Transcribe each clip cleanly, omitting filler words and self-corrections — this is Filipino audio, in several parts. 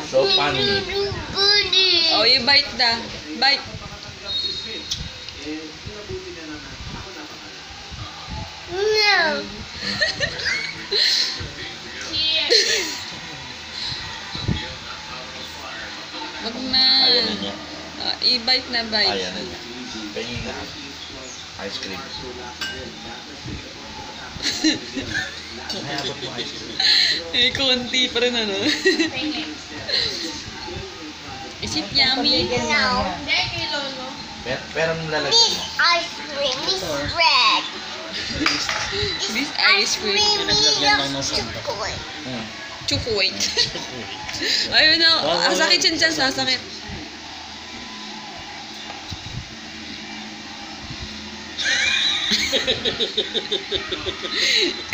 So funny. Oh, you bite na. Bite. No. Wag na. Ayaw na niya. I-bite na, bite. Ayaw na niya. Pahingin na. Ice cream. Mayabot mo ice cream. Eh, konti pa rin ano. Is it yummy? No. Pero nung lalagyan This mo. ice cream is red. This ice cream. is chocolate. Chocolate. Ayun na. Sasakit yan dyan. Sasakit.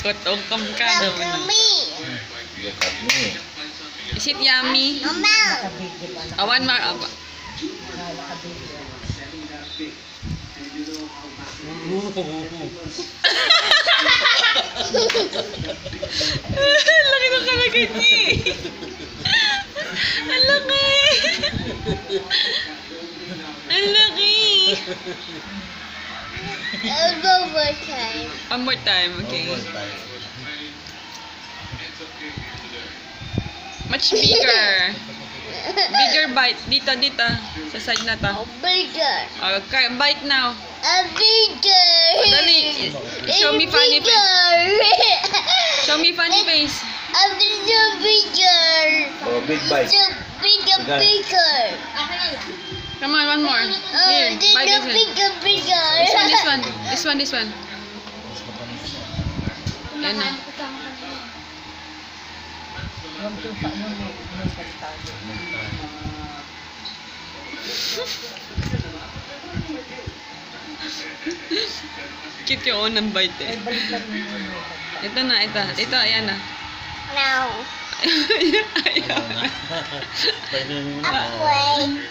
Kotong kam ka Look naman. at me. Look at me. Is it yummy? Mama. One more. Aba. Laki ng kalagay niya eh. Ang laki. Ang laki. Go for time. One more time, okay. One more time. Much bigger. Bigger bite. Dito, dito. Sa side na to. Bigger. Okay, bite now. Bigger. Dali. Show me funny face. Bigger. Show me funny face. Bigger. Oh, big bite. Bigger. Come on, one more. Here, bite this one. Bigger. This one, this one. This one, this one. Yan na. Cute yung unang bite eh. Ito na, ito. Ito, ayan na. No. Ayaw na. Pwede mo na. Wait.